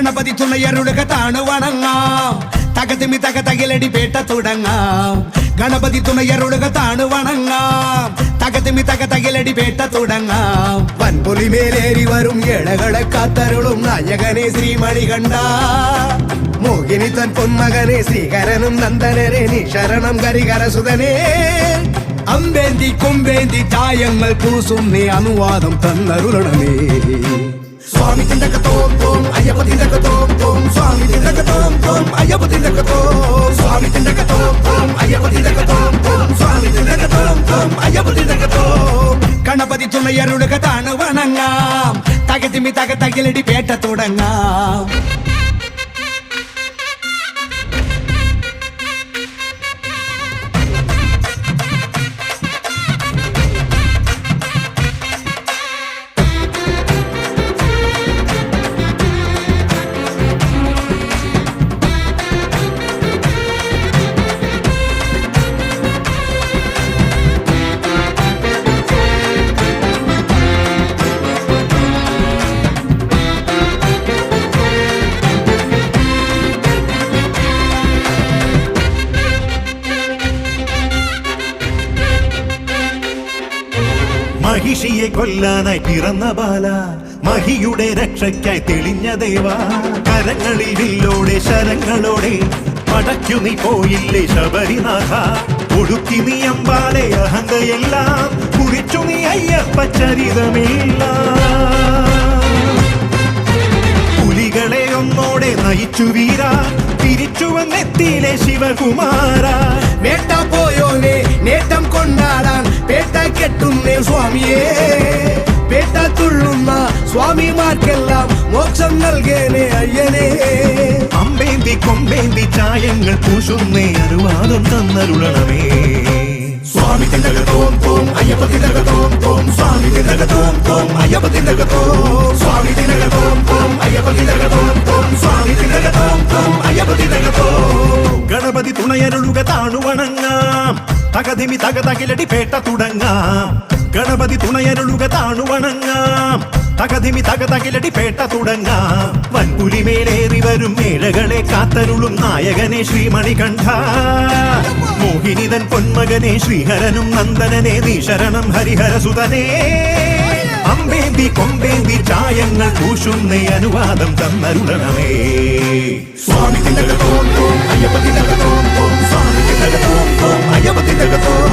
ഗണപതി തുണയരുളുക താണു വണങ്ങാം തകതിമി തകതകിലടി പേട്ട തുടങ്ങാം ഗണപതി തുണയരുളുക താണു വണങ്ങാം തകതിമി തകതകിലടി പേട്ട തുടങ്ങാം വൻപുലി മേലേറി വരും ഇളകളെ കാത്തരുളും നായകനെ ശ്രീമണികണ്ഠ മോഹിനി തൻ പൊന്മകനെ ശ്രീകരനും നന്ദനനെ നീ ശരണം കരികരസുതനെ അമ്പേന്തി കൊമ്പേന്തി ചായങ്ങൾ പൂസും നീ അനുവാദം തന്നരുളണമേ സ്വാമി തിണ്ടകത്തോം തോം അയ്യപ്പ തിണ്ടകത്തോം തോം സ്വാമി തിണ്ടകത്തോം തോം അയ്യപ്പ തിണ്ടകത്തോം സ്വാമി തിണ്ടകത്തോം തോം അയ്യപ്പ തിണ്ടകത്തോം തോം സ്വാമി തിണ്ടകത്തോം തോം അയ്യപ്പ തിണ്ടകത്തോം ഗണപതി തുണയരുളുക താണു വണങ്ങാം തകതിമി തകതകിലടി പേട്ട തുടങ്ങാം മഹിഷിയെ കൊല്ലാനായി പിറന്ന ബാല മഹിയുടെ രക്ഷയ്ക്കായി തെളിഞ്ഞ ദേവ കരങ്ങളിൽ വില്ലോടെ ശരങ്ങളോടെ പടയ്ക്കു നീ പോയില്ലേ ശബരിനാഥ ഒടുക്കി നീ അമ്പാലെ അഹന്തയെല്ലാം കുറിച്ചു നീ അയ്യപ്പ ചരിതമില്ല പുലികളെ ഒന്നോടെ നയിച്ചു വീര തിരിച്ചു വന്നെത്തിയിലെ ശിവകുമാര വേട്ട പോയോനെ നേട്ടം കൊണ്ടാടാൻ പേട്ട കെട്ടുന്നേ സ്വാമിയേ പേട്ട തുള്ളുന്ന സ്വാമിമാർക്കെല്ലാം മോക്ഷം നൽകേനെ അയ്യനെ അമ്പേന്തി കൊമ്പേന്തി ചായങ്ങൾ പൂശുന്നേ അനുവാദം തന്നരുളണമേ സ്വാമി തിണ്ടകത്തോം തോം അയ്യപ്പ തിണ്ടകത്തോം തോം സ്വാമി തിണ്ടകത്തോം തോം അയ്യപ്പ തിണ്ടകത്തോം സ്വാമി തിണ്ടകത്തോം തോം അയ്യപ്പ തിണ്ടകത്തോം തോം സ്വാമി തിണ്ടകത്തോം തോം അയ്യപ്പ തിണ്ടകത്തോം ഗണപതി തുണയരുളുക താണു വണങ്ങാം തകതിമി തകതകിലടി പേട്ട തുടങ്ങാം ഗണപതി തുണയരുളുക താണു വണങ്ങാം തകതിമി തകതകിലടി പേട്ട തുടങ്ങാം വൻപുലി മേലേറി വരും മേഴകളെ കാത്തരുളും നായകനെ ശ്രീമണികണ്ഠ മോഹിനിതൻ പൊന്മകനെ ശ്രീഹരനും നന്ദനനെ നീ ശരണം ഹരിഹരസുതനേ അമ്പേന്തി കൊമ്പേന്തി ചായങ്ങൾ പൂശുന്നേ അനുവാദം തന്നരുളണമേ സ്വാമി തിണ്ടകത്തോം തോം അയ്യപ്പ തിണ്ടകത്തോം തോം സ്വാമി തിണ്ടകത്തോം തോം അയ്യപ്പ തിണ്ടകത്തോം